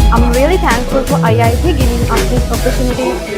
I'm really thankful for IIT giving us this opportunity.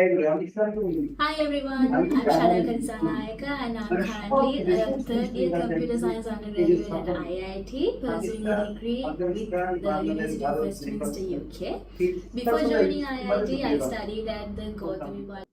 Hi everyone, I'm Shada Kansanayaka and I'm currently a third year computer science undergraduate at IIT pursuing a degree with the University of Westminster, UK. Before joining IIT, I studied at the Gautami Bal.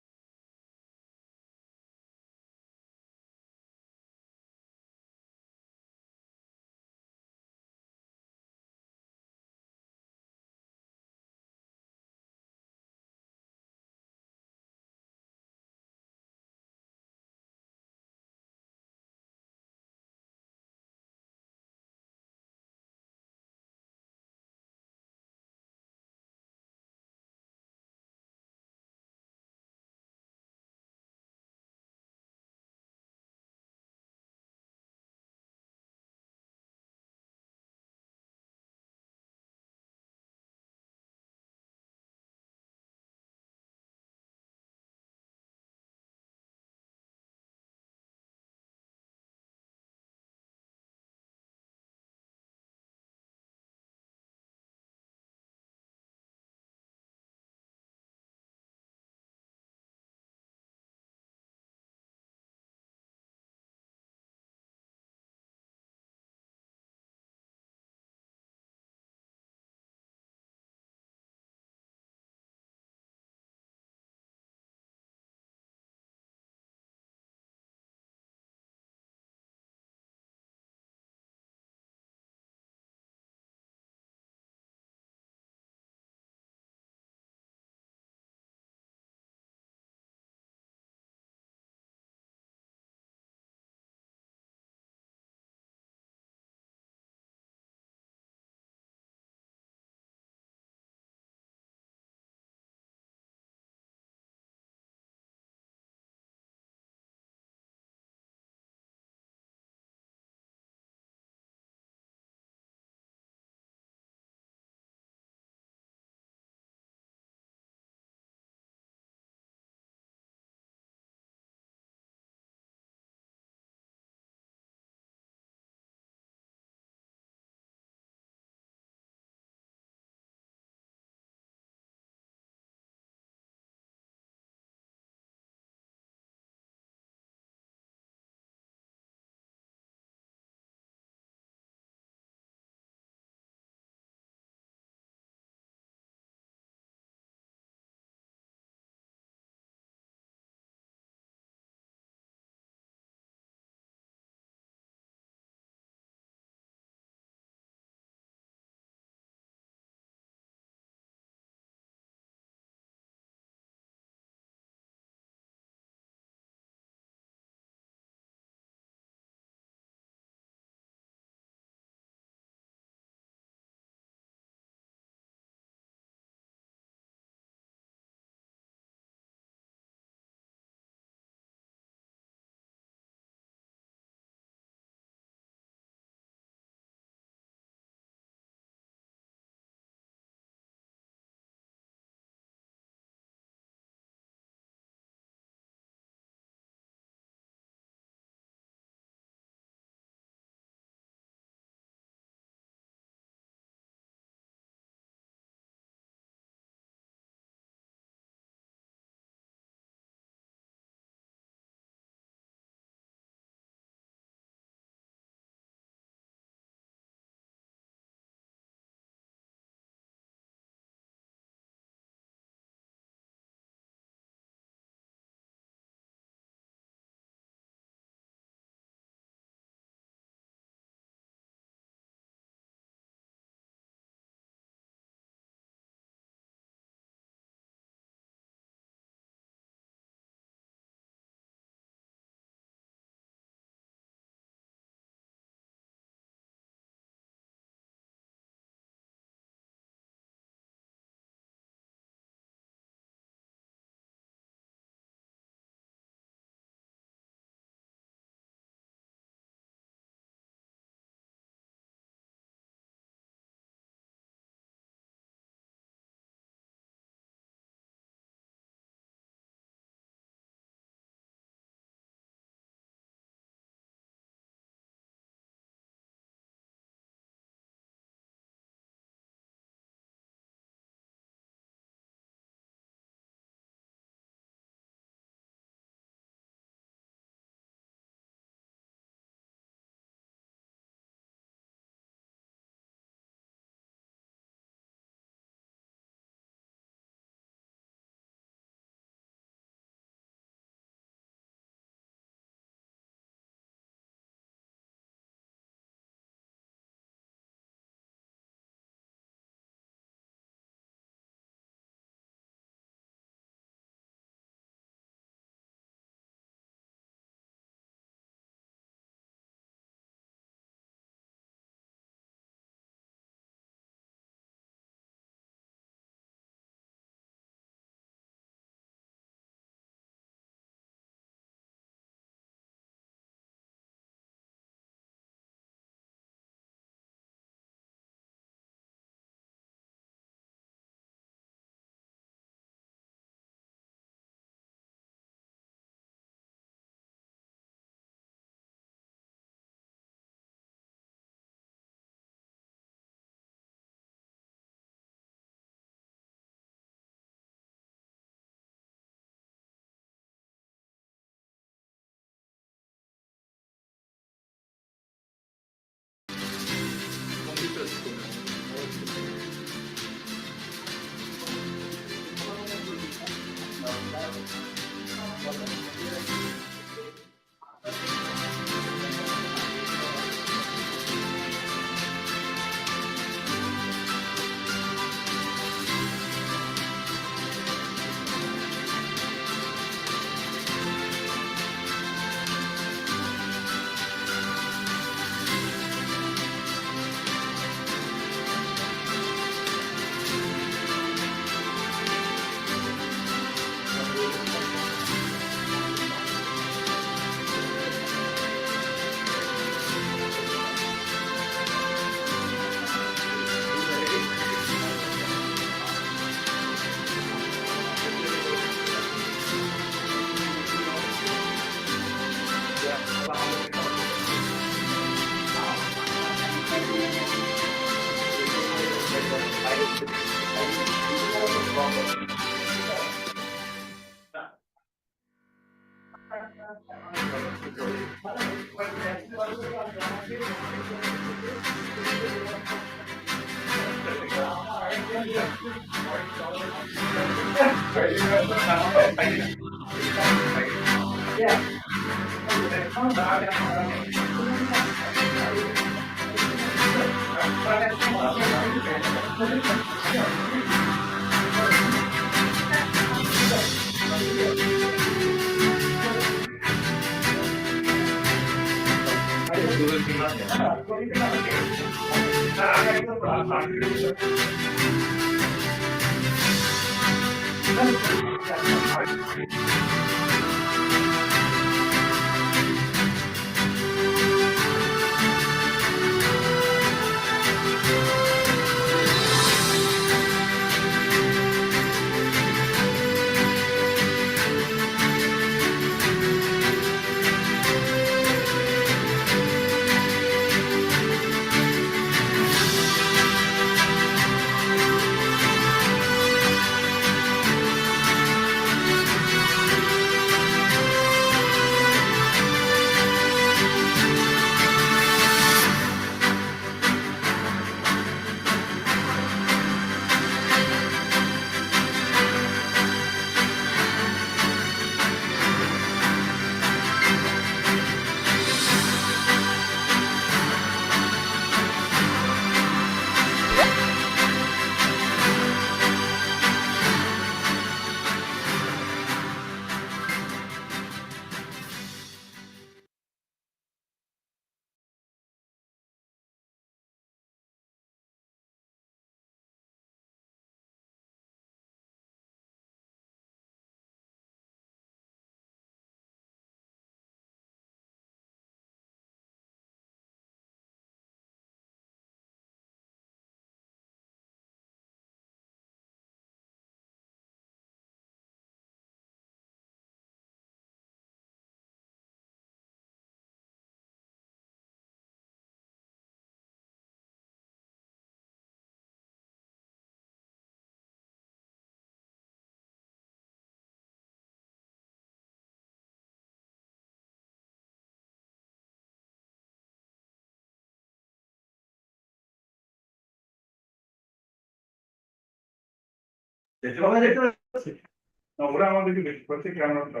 ওরা আমাদেরকে দেখতে পাচ্ছে ক্যামেরাটা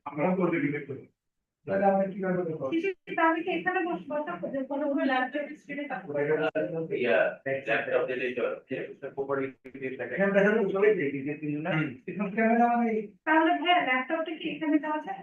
আমরা তো ওদেরকে দেখতে পাচ্ছি। তাহলে আমরা কি করবো আমি কি এখানে বসবো কোনো ল্যাপটপ স্ক্রিনে তাহলে হ্যাঁ ল্যাপটপটা কি এখানে দেওয়া যায়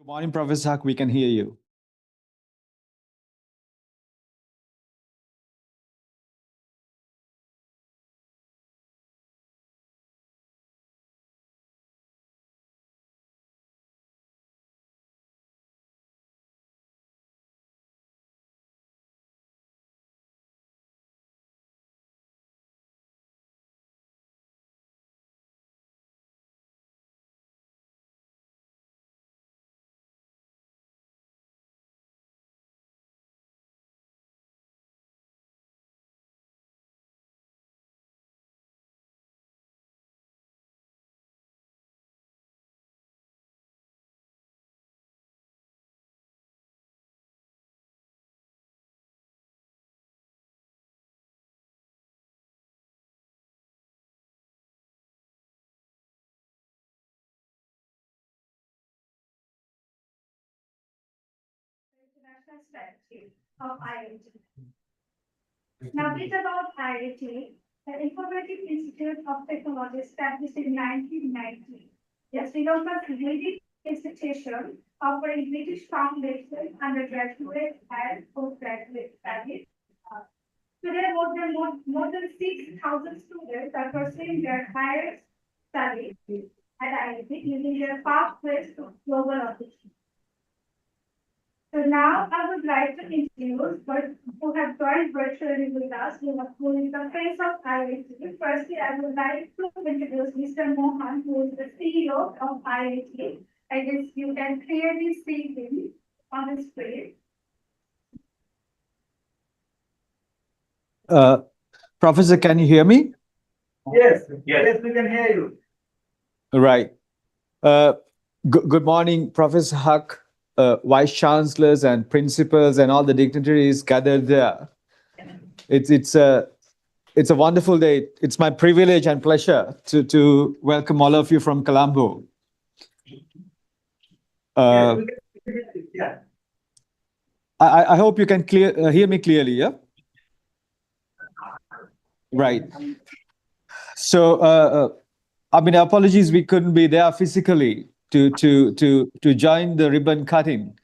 Morning, Professor Huck, we can hear you. International strategy of IIT. Now, bit about IIT, the Informatics Institute of Technology established in 1990. Yes, we know that leading institution offering British foundation undergraduate and postgraduate studies. Uh, Today, more than 6,000 students are pursuing their higher studies at IIT using their pathways to global opportunities. So now I would like to introduce those who have joined virtually with us, who is the face of IIT. Firstly, I would like to introduce Mr. Mohan, who is the CEO of IIT. I guess you can clearly see him on the screen. Professor, can you hear me? Yes, we can hear you. Right. Good morning, Professor Huck, vice chancellors and principals and all the dignitaries gathered there. It's a wonderful day. It's my privilege and pleasure to welcome all of you from Colombo. Yeah. I hope you can hear me clearly, yeah? Right. So, I mean, apologies we couldn't be there physically to join the ribbon cutting.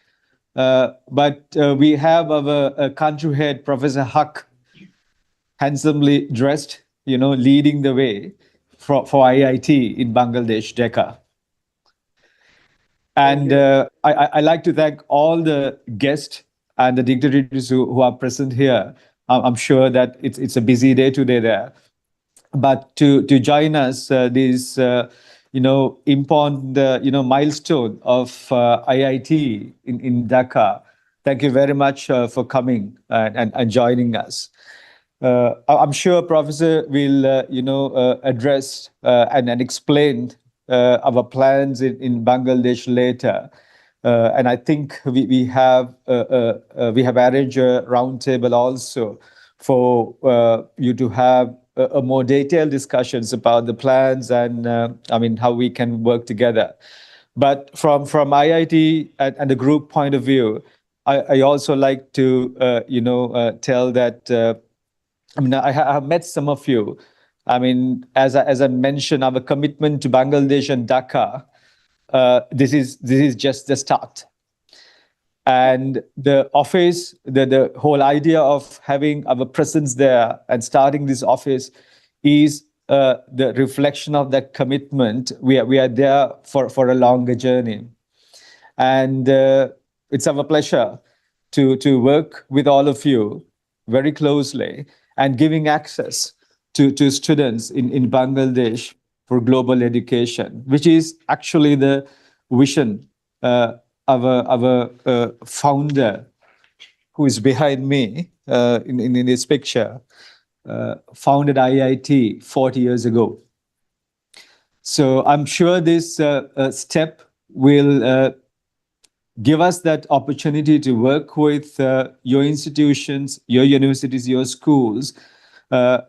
But we have our country head, Professor Huck, handsomely dressed, leading the way for IIT in Bangladesh, Dhaka. And I like to thank all the guests and the dignitaries who are present here. I'm sure that it's a busy day today there. But to join us, this important milestone of IIT in Dhaka. Thank you very much for coming and joining us. I'm sure Professor will address and explain our plans in Bangladesh later. And I think we have arranged a roundtable also for you to have a more detailed discussions about the plans and how we can work together. But from IIT and the group point of view, I also like to tell that I have met some of you. As I mentioned, our commitment to Bangladesh and Dhaka. This is just the start. And the office, the whole idea of having our presence there and starting this office is the reflection of that commitment. We are there for a longer journey. And it's our pleasure to work with all of you very closely and giving access to students in Bangladesh for global education, which is actually the vision of our founder, who is behind me in this picture, founded IIT 40 years ago. So I'm sure this step will give us that opportunity to work with your institutions, your universities, your schools,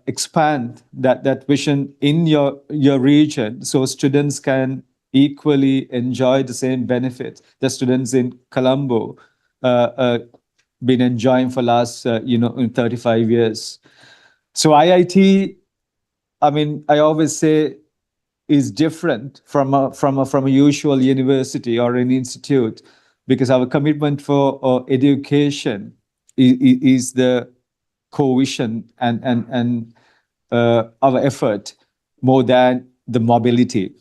expand that vision in your region so students can equally enjoy the same benefits the students in Colombo been enjoying for last 35 years. So IIT, I always say, is different from a usual university or an institute because our commitment for education is the cohesion and our effort more than the mobility.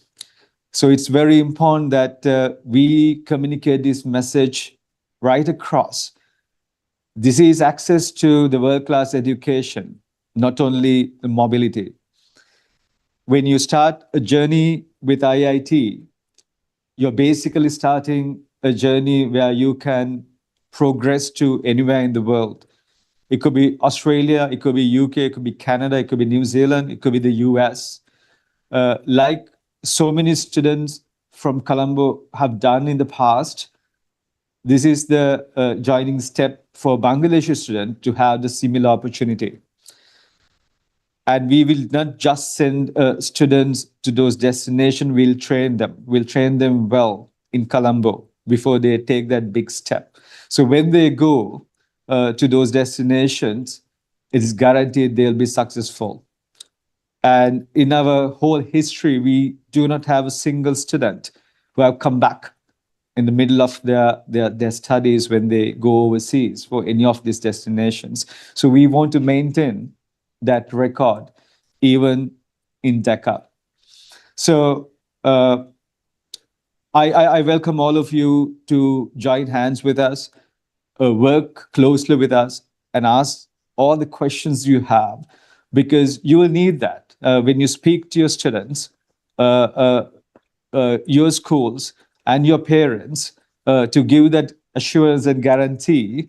So it's very important that we communicate this message right across. This is access to the world-class education, not only the mobility. When you start a journey with IIT, you're basically starting a journey where you can progress to anywhere in the world. It could be Australia, it could be UK, it could be Canada, it could be New Zealand, it could be the US. Like so many students from Colombo have done in the past, this is the joining step for Bangladeshi students to have the similar opportunity. And we will not just send students to those destinations, we'll train them. We'll train them well in Colombo before they take that big step. So when they go to those destinations, it is guaranteed they'll be successful. And in our whole history, we do not have a single student who have come back in the middle of their studies when they go overseas for any of these destinations. So we want to maintain that record even in Dhaka. So I welcome all of you to join hands with us, work closely with us, and ask all the questions you have, because you will need that when you speak to your students, your schools, and your parents to give that assurance and guarantee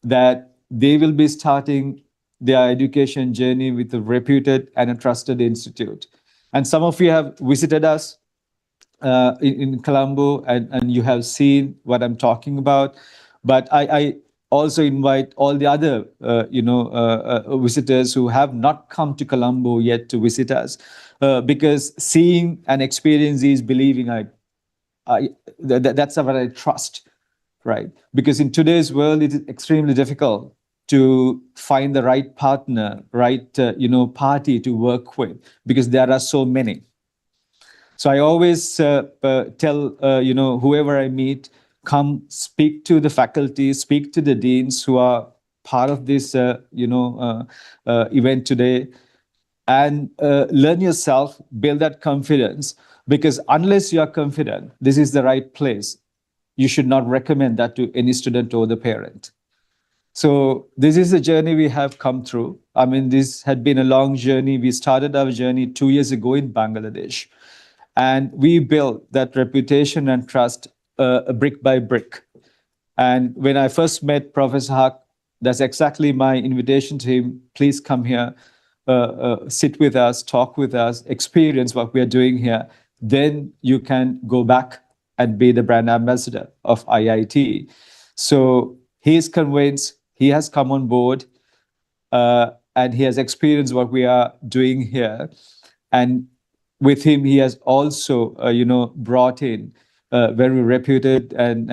that they will be starting their education journey with a reputed and a trusted institute. And some of you have visited us in Colombo, and you have seen what I'm talking about. But I also invite all the other visitors who have not come to Colombo yet to visit us, because seeing and experience is believing. That's what I trust, right? Because in today's world, it is extremely difficult to find the right partner, right party to work with, because there are so many. So I always tell whoever I meet, come speak to the faculty, speak to the deans who are part of this event today, and learn yourself, build that confidence. Because unless you are confident this is the right place, you should not recommend that to any student or the parent. So this is a journey we have come through. I mean, this had been a long journey. We started our journey 2 years ago in Bangladesh, and we built that reputation and trust brick by brick. And when I first met Professor Haq, that's exactly my invitation to him. Please come here, sit with us, talk with us, experience what we are doing here. Then you can go back and be the brand ambassador of IIT. So he is convinced, he has come on board, and he has experienced what we are doing here. And with him, he has also, brought in very reputed and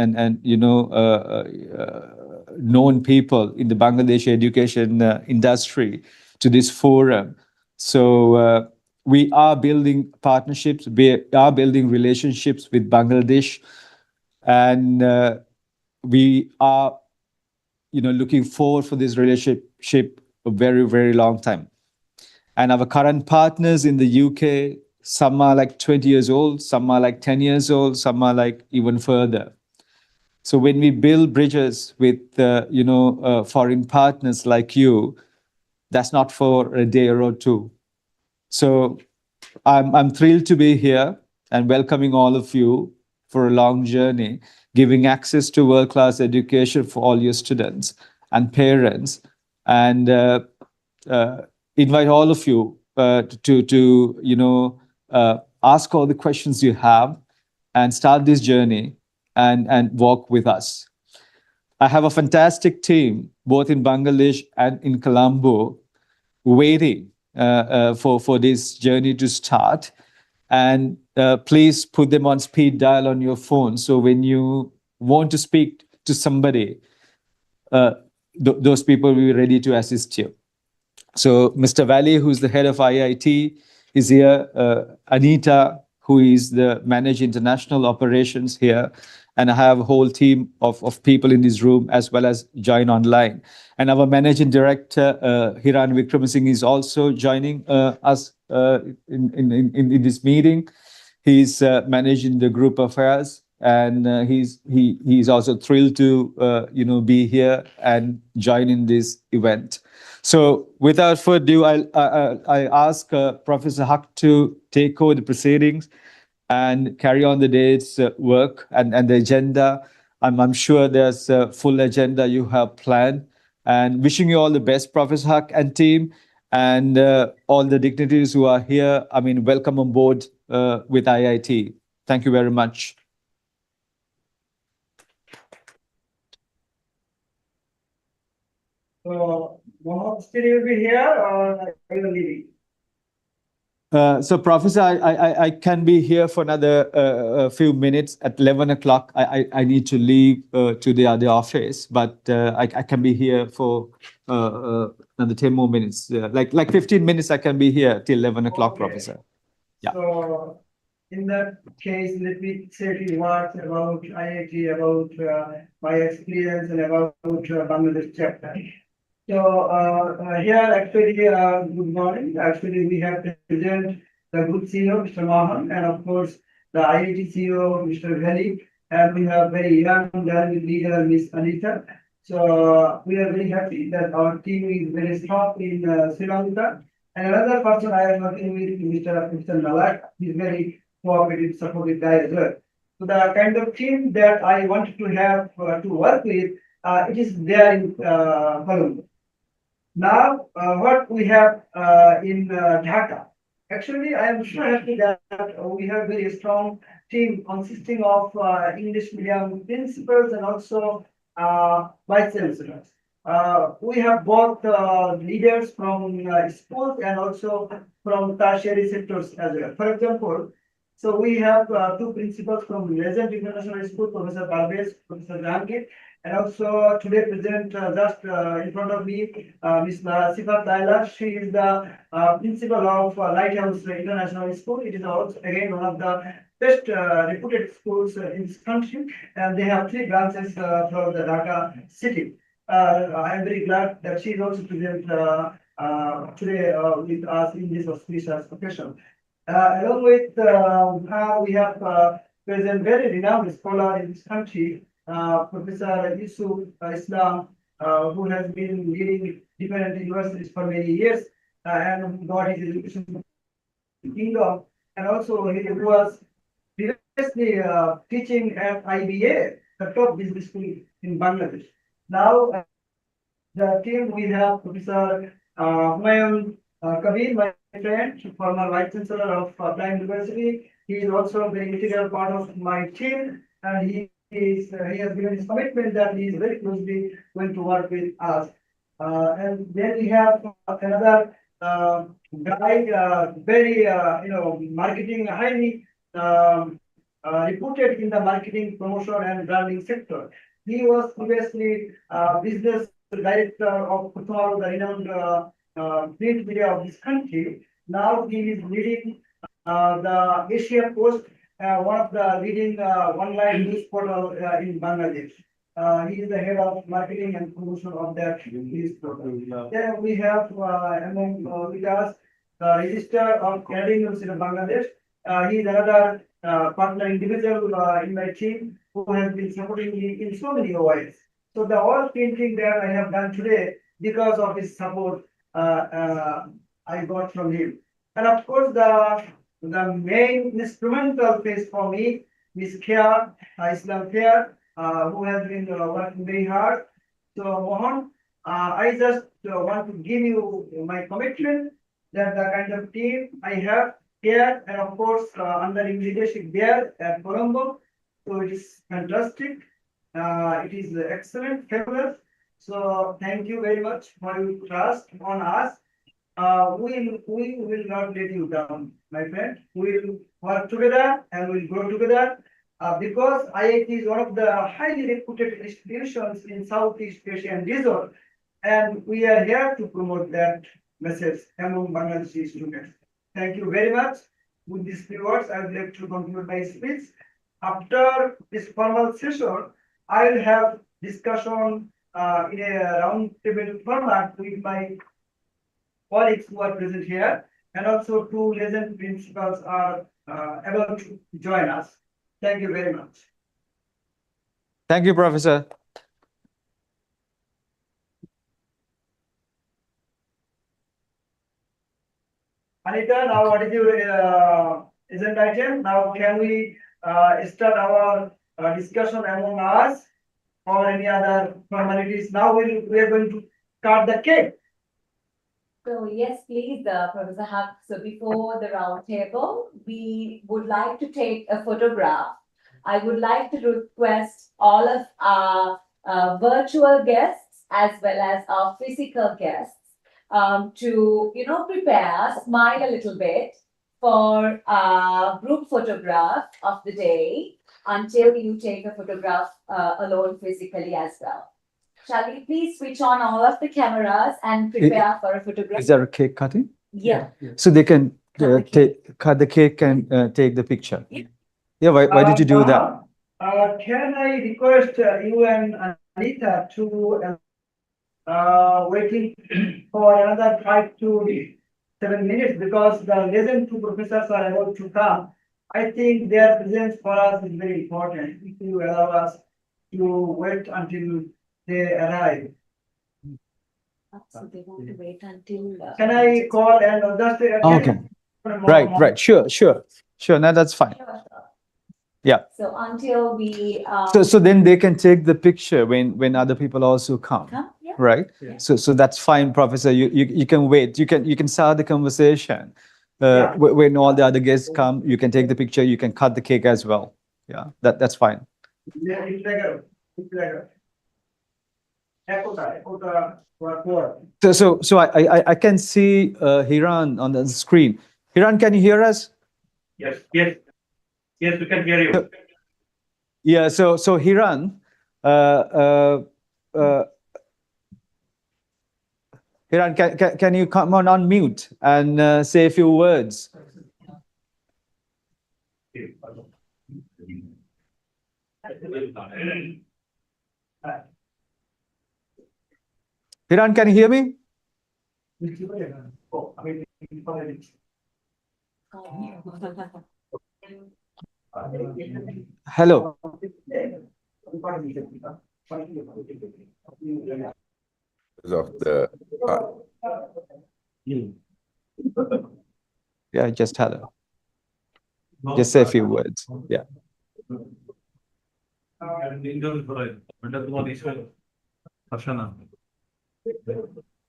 known people in the Bangladeshi education industry to this forum. So we are building partnerships, we are building relationships with Bangladesh, and we are, looking forward for this relationship a very, very long time. And our current partners in the UK, some are like 20 years old, some are like 10 years old, some are like even further. So when we build bridges with, foreign partners like you, that's not for a day or two. So I'm thrilled to be here and welcoming all of you for a long journey, giving access to world-class education for all your students and parents, and invite all of you to ask all the questions you have and start this journey and walk with us. I have a fantastic team, both in Bangladesh and in Colombo, waiting for this journey to start. And please put them on speed dial on your phone. So when you want to speak to somebody, those people will be ready to assist you. So Mr. Valley, who's the head of IIT, is here. Anita, who is the manager international operations here. And I have a whole team of people in this room as well as join online. And our managing director, Hiran Vikramasinghe, is also joining us in this meeting. He's managing the group affairs, and he's also thrilled to be here and join in this event. So without further ado, I ask Professor Haq to take over the proceedings and carry on the day's work and the agenda. I'm sure there's a full agenda you have planned. And wishing you all the best, Professor Haq and team, and all the dignitaries who are here. I mean, welcome on board with IIT. Thank you very much. So, Mohammed still will be here or are you leaving? So, Professor, I can be here for another few minutes. At 11 o'clock, I need to leave to the other office, but I can be here for another 10 more minutes. Like 15 minutes, I can be here till 11 o'clock, Okay. Professor. Yeah. So, in that case, let me say a few words about IIT, about my experience and about Bangladesh chapter. So here actually, good morning. Actually, we have present the group CEO, Mr. Mohan, and of course the IIT CEO, Mr. Ghali, and we have very young dynamic leader, Ms. Anita. So we are very happy that our team is very strong in Sri Lanka. And another person I am working with, Mr. Malak, he's very cooperative, supportive guy as well. So the kind of team that I wanted to have to work with, it is there in Colombo. Now, what we have in Dhaka, actually, I am sure happy that we have very strong team consisting of English medium principals and also vice chancellors. We have both leaders from schools and also from tertiary sectors as well. For example, so we have two principals from Legend International School, Professor Parvez, Professor Jahangir, and also today present just in front of me, Ms. Sifat Laila. She is the principal of Lighthouse International School. It is also again one of the best reputed schools in this country, and they have three branches throughout the Dhaka city. I am very glad that she is also present today with us in this auspicious occasion. Along with how we have present very renowned scholar in this country, Professor Yusuf Islam, who has been leading different universities for many years and got his education from the Kingdom, and also he was previously teaching at IBA, the top business school in Bangladesh. Now, the team we have Professor Humayun Kabir, my friend, former Vice Chancellor of Prime University. He is also a very integral part of my team, and he has given his commitment that he is very closely going to work with us. And then we have another guy, very marketing, highly reputed in the marketing, promotion, and branding sector. He was previously business director of Kutumar, the renowned print media of this country. Now he is leading the Asia Post, one of the leading online news portal in Bangladesh. He is the head of marketing and promotion of that news portal. Then we have among with us the Registrar of Canadian University of Bangladesh. He is another partner individual in my team who has been supporting me in so many ways. So the whole painting that I have done today, because of his support, I got from him. And of course, the main instrumental face for me is Khair, Islam Khair, who has been working very hard. So Mohan, I just want to give you my commitment that the kind of team I have here, and of course under his leadership there at Colombo, so it is fantastic. It is excellent, fabulous. So thank you very much for your trust on us. We will not let you down, my friend. We will work together and we'll grow together because IIT is one of the highly reputed institutions in Southeast Asian region, and we are here to promote that message among Bangladeshi students. Thank you very much. with these few words, I would like to conclude my speech. After this formal session, I will have discussion in a round table format with my colleagues who are present here, and also two legend principals are about to join us. Thank you very much. Thank you, Professor. Anita, now what is your agenda item? Now can we start our discussion among us or any other formalities? Now we are going to cut the cake. So yes, please, Professor Huck. So before the round table, we would like to take a photograph. I would like to request all of our virtual guests as well as our physical guests to, prepare, smile a little bit for a group photograph of the day until you take a photograph alone physically as well. Shall we please switch on all of the cameras and prepare for a photograph? Is there a cake cutting? Yeah. So they can cut the cake and take the picture. Yeah, why did you do that? Can I request you and Anita to waiting for another 5 to 7 minutes because the legend two professors are about to come. I think their presence for us is very important. If you allow us to wait until they arrive. So they want to wait until. Can I call and just Okay. Right. Sure. Now that's fine. Yeah. So until we. So then they can take the picture when other people also come. Yeah. Right. Yeah. So that's fine, Professor. You can wait. You can start the conversation. Yeah. When all the other guests come, you can take the picture. You can cut the cake as well. Yeah. That's fine. Yeah, it's like So I can see Hiran on the screen. Hiran, can you hear us? Yes, we can hear you. Yeah. So Hiran, Hiran, can you come on mute and say a few words? Hiran, can you hear me? Hello. Of the Yeah, just hello. Just say a few words. Yeah.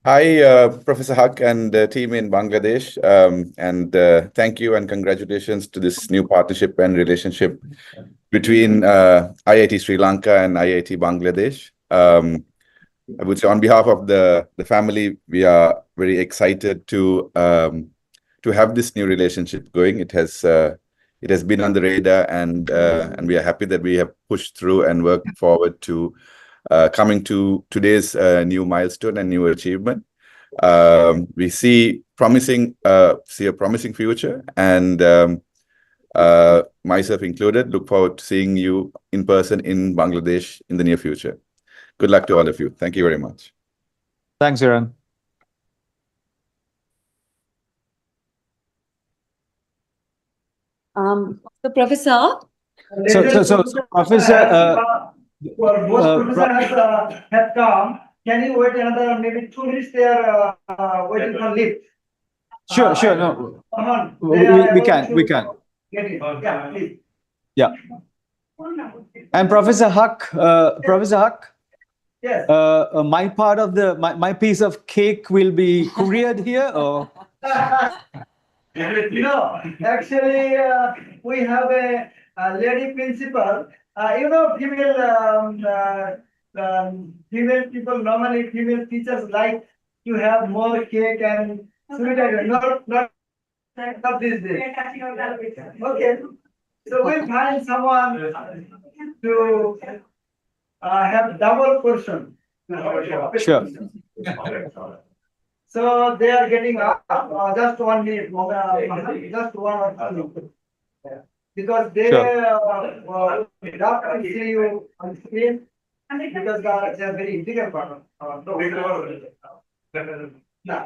Hi, Professor Huck and the team in Bangladesh, and thank you and congratulations to this new partnership and relationship between IIT Sri Lanka and IIT Bangladesh. I would say on behalf of the family, we are very excited to have this new relationship going. It has been on the radar, and we are happy that we have pushed through and worked forward to coming to today's new milestone and new achievement. We see a promising future, and myself included, look forward to seeing you in person in Bangladesh in the near future. Good luck to all of you. Thank you very much. Thanks, Hiran. So Professor. So Professor. Well, most professors have come. Can you wait another maybe 2 minutes? They are waiting for lift. Sure. No, Come on. we can. Get it. Yeah, please. Yeah. And Professor Huck. Yes. My part of my piece of cake will be couriered here, or? No, actually, we have a lady principal. Female people, normally female teachers like to have more cake and sweet items. Not these days. Okay. So we'll find someone to have double portion. Sure. So they are getting up, just 1 minute, just 1 or 2 minutes. Because they love to see you on screen, because they are very integral part of Yeah.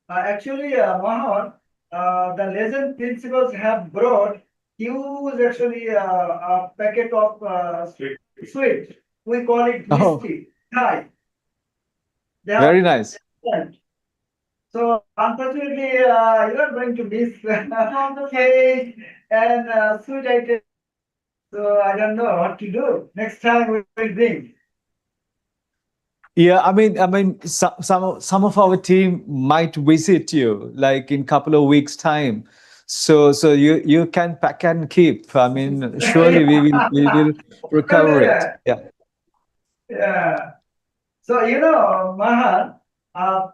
Actually, Mohan, the legend principals have brought huge actually a packet of sweet. We call it Oh, misty Thai. They very have nice. sent. So unfortunately, you are going to miss cake and sweet items. So I don't know what to do. Next time we will bring. Yeah, I mean, some of our team might visit you like in couple of weeks' time. So you can pack and keep. I mean, surely we will recover it. Yeah. Yeah. So Mahan,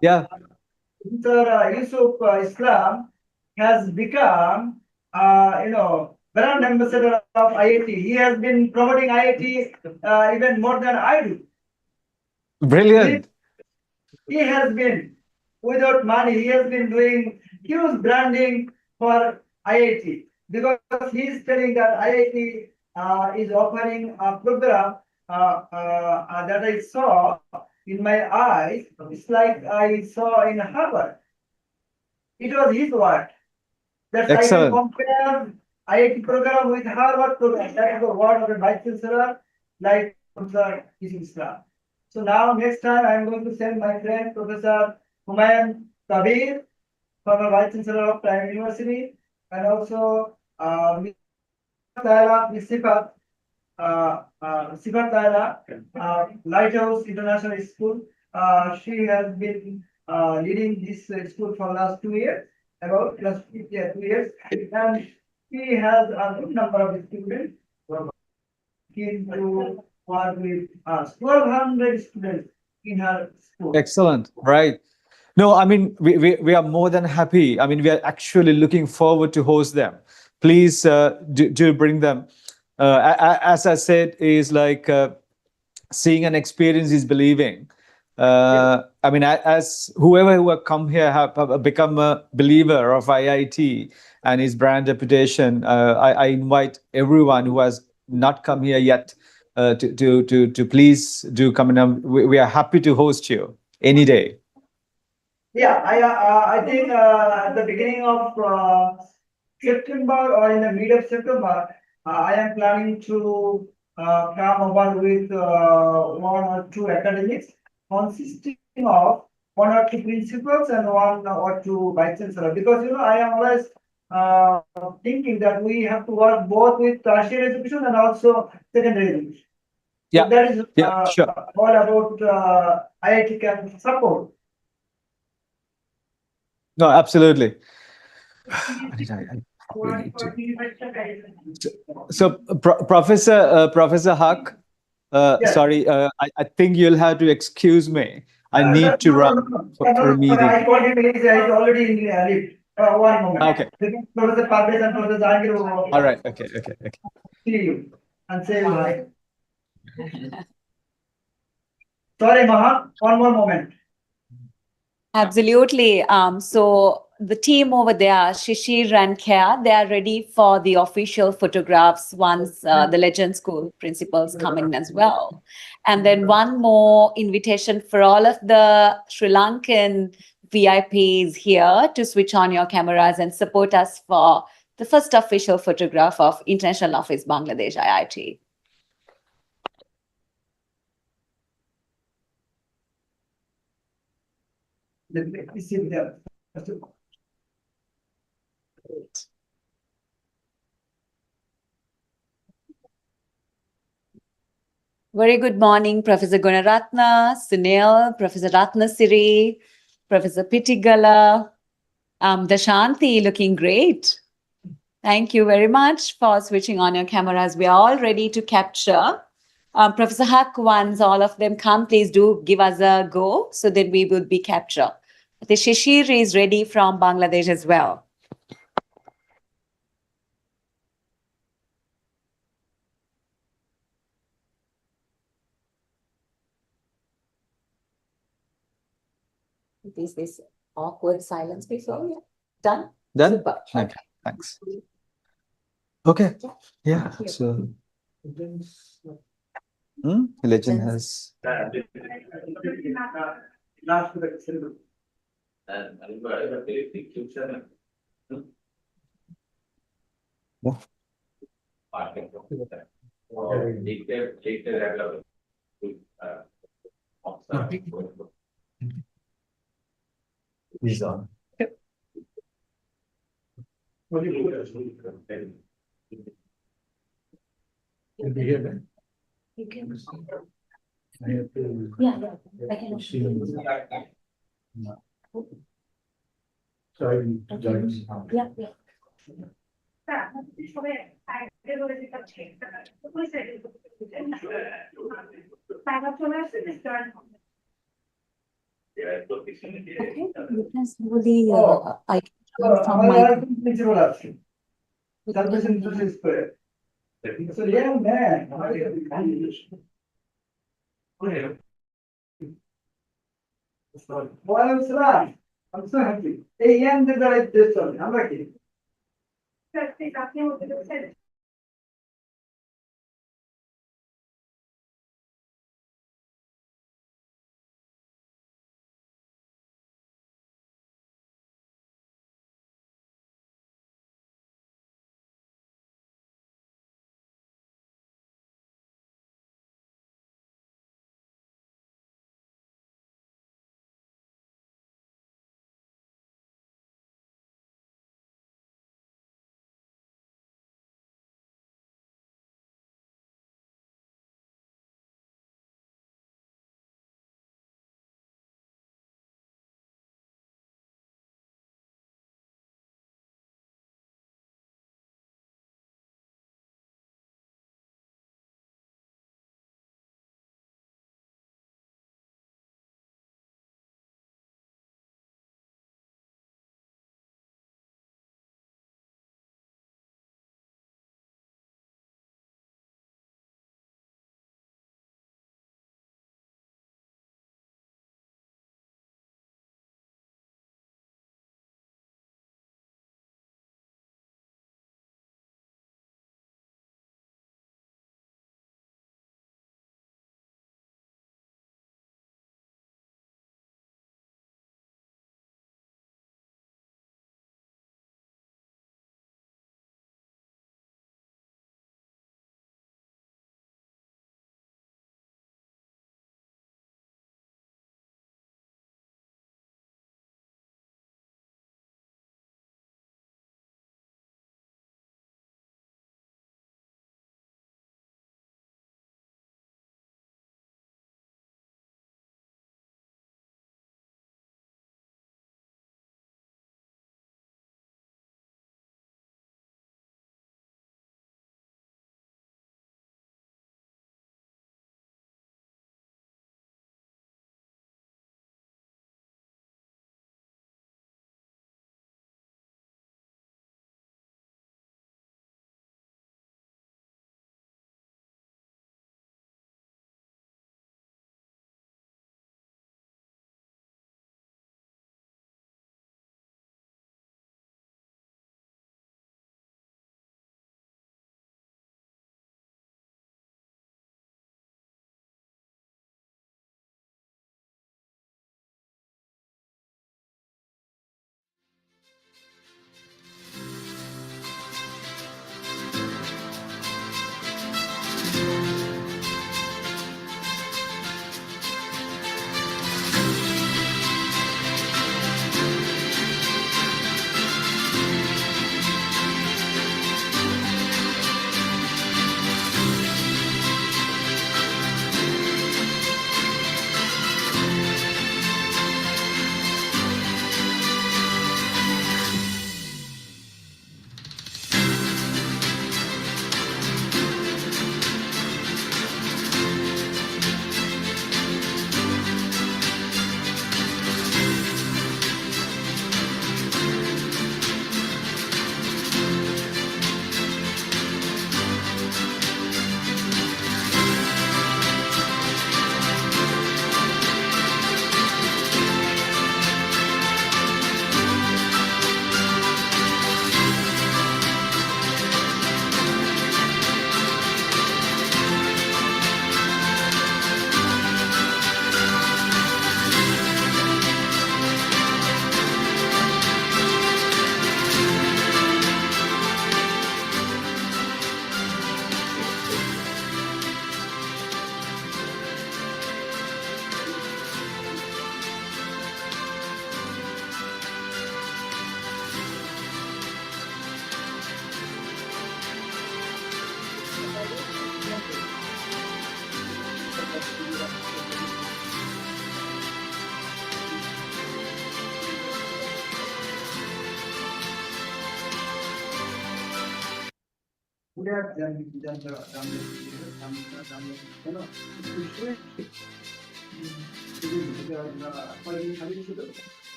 Yeah. Mr. Yusuf Islam has become, brand ambassador of IIT. He has been promoting IIT even more than I do. Brilliant. He has been, without money, he has been doing huge branding for IIT, because he is telling that IIT is offering a program that I saw in my eyes. It's like I saw in Harvard. It was his word. That I can Excellent. compare IIT program with Harvard program. That is the word of the vice chancellor, like Professor Islam. So now next time I am going to send my friend Professor Humayun Kabir, former vice chancellor of Private University, and also Miss Sifat Taila, Lighthouse International School. She has been leading this school for last 2 years, about last 2 years, and she has a good number of students keen to work with us. 1,200 students in her school. Excellent. Right. No, I mean, we are more than happy. I mean, we are actually looking forward to host them. Please do bring them. As I said, is like seeing and experience is believing. I mean, as whoever who have come here have become a believer of IIT and its brand reputation, I invite everyone who has not come here yet to please do come in. We are happy to host you any day. Yeah, I think at the beginning of September or in the mid of September, I am planning to come over with 1 or 2 academics consisting of 1 or 2 principals and 1 or 2 vice chancellor. Because I am always thinking that we have to work both with tertiary education and also secondary education. Yeah, So that is yeah, sure. all about IIT can support. No, absolutely. So, Professor Huck, Yes. sorry, I think you'll have to excuse me. I need to run for a meeting. I told him he's already in lift. 1 moment. Okay. Professor Parvez and Professor Zahir will All right. Okay. see you and say hi. Sorry, Maha. 1 more moment. Absolutely. So the team over there, Shishir and Kaya, they are ready for the official photographs once the Legend School principals come in as well. And then one more invitation for all of the Sri Lankan VIPs here to switch on your cameras and support us for the first official photograph of International Office Bangladesh IIT. Let me see there. Very good morning, Professor Gunaratna, Sunil, Professor Ratnasiri, Professor Pitigala, Dashanti, looking great. Thank you very much for switching on your cameras. We are all ready to capture. Professor Haq, once all of them come, please do give us a go so that we would be capture. The Shishir is ready from Bangladesh as well. Is this awkward silence before? Yeah. Done? Done? Super. Okay, thanks. Okay, yeah, so. Legend has. Last with the He's on. What do you Can you hear me? You can. I have to. Yeah, I can. Sorry, Yeah, yeah. Okay, you can slowly, I can from my. Principal option. Submission to this square. So, yeah, man. Why I'm sorry. I'm so happy. Hey, end the right this one. I'm lucky.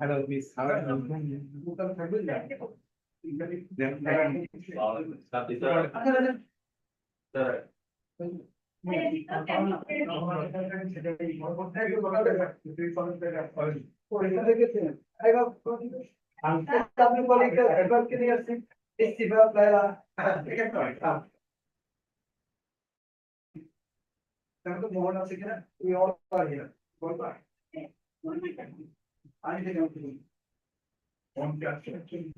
Hello, Miss. We all are here. I think one caption.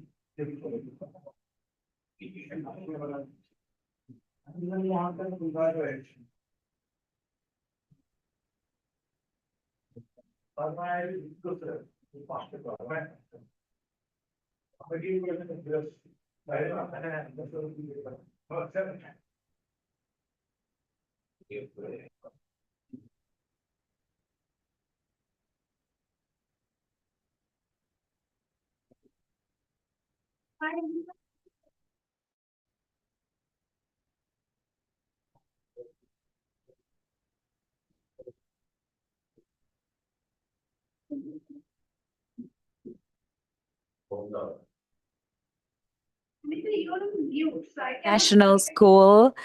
National School,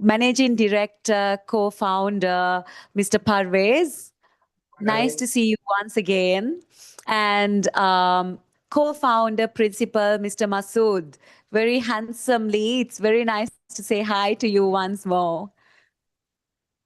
Managing Director, Co-founder, Mr. Parvez. Nice to see you once again. And co-founder, principal, Mr. Masood. Very handsomely. It's very nice to say hi to you once more.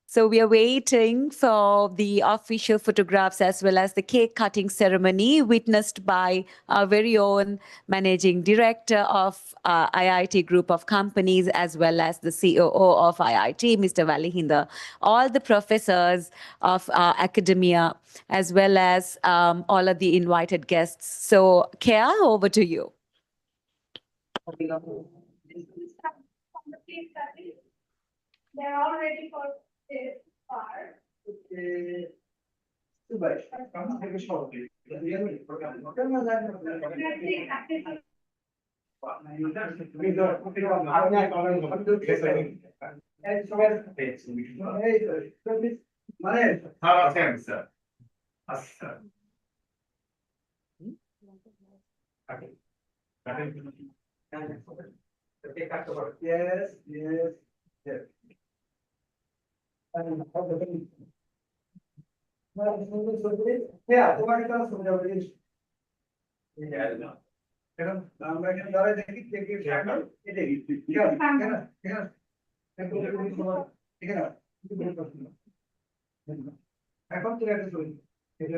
So we are waiting for the official photographs as well as the cake cutting ceremony witnessed by our very own managing director of IIT Group of Companies as well as the COO of IIT, Mr. Valihinder, all the professors of academia as well as all of the invited guests. So Kea, over to you. They're all ready for this part. Yes, yes, yes. Yeah, তোমার এটা সুবিধা হবে আমরা এখানে দাঁড়ায় দেখি দেখি এটাই ঠিক আছে ঠিক আছে এখন তুই একটা ছবি এটা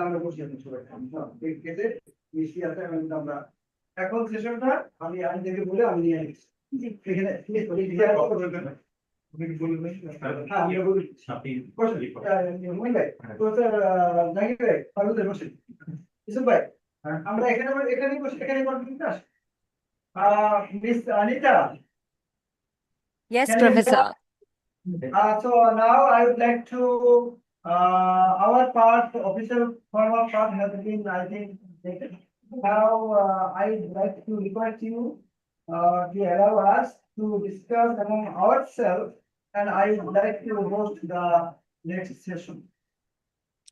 আমরা বসে আছি সবাই কেটে মিষ্টি আছে আমরা এখন সেশনটা আমি থেকে বলে আমি নিয়ে আসছি এখানে আমরা এখানে বসে এখানে miss Anita Yes, Professor. So now I would like to our part, official formal part has been, I think, taken. Now I would like to request you to allow us to discuss among ourselves, and I would like to host the next session.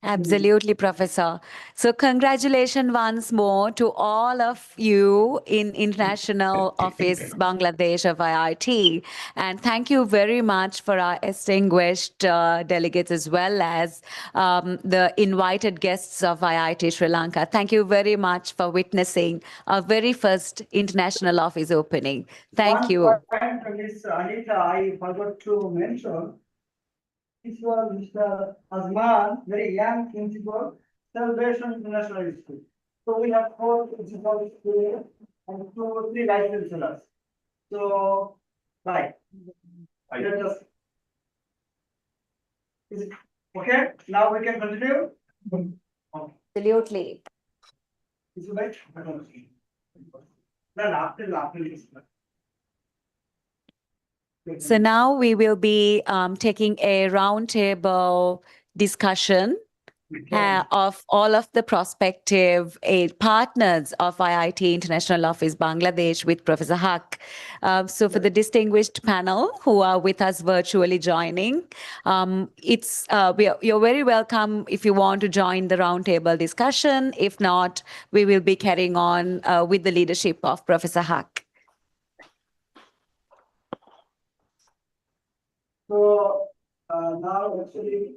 Absolutely, Professor. So congratulations once more to all of you in International Office Bangladesh of IIT. And thank you very much for our distinguished delegates as well as the invited guests of IIT Sri Lanka. Thank you very much for witnessing our very first International Office opening. Thank you. One point, Miss Anita, I forgot to mention. This was Mr. Azman, very young principal, Salvation International School. So we have 4 principals here and 2 or 3 vice chancellors. So, right. Let us. Is it okay? Now we can continue. Okay. Absolutely. Is it right? Then after this. So now we will be taking a roundtable discussion of all of the prospective partners of IIT International Office Bangladesh with Professor Haq. So for the distinguished panel who are with us virtually joining, you're very welcome if you want to join the roundtable discussion. If not, we will be carrying on with the leadership of Professor Haq. So now actually.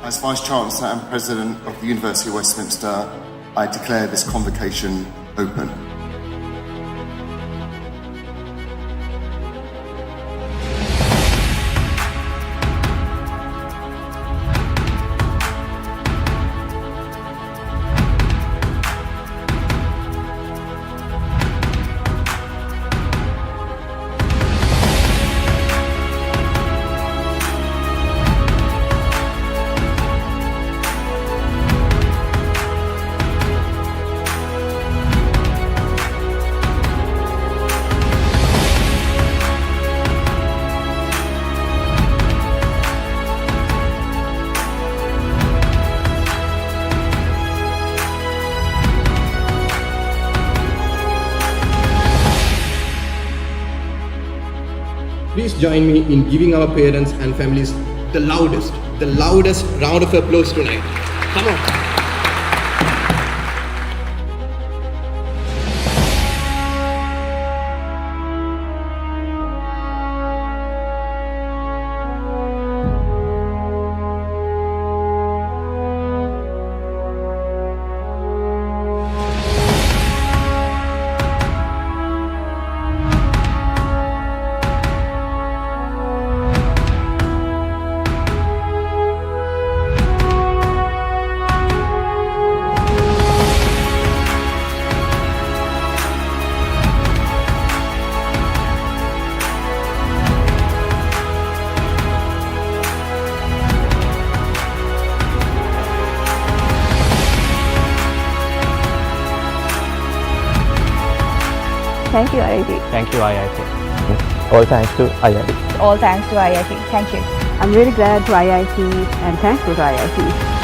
As Vice Chancellor and President of the University of Westminster, I declare this convocation open. Please join me in giving our parents and families the loudest round of applause tonight. Come on. Thank you, IIT. Thank you, IIT. All thanks to IIT. All thanks to IIT. Thank you. I'm really glad to IIT and thankful to IIT.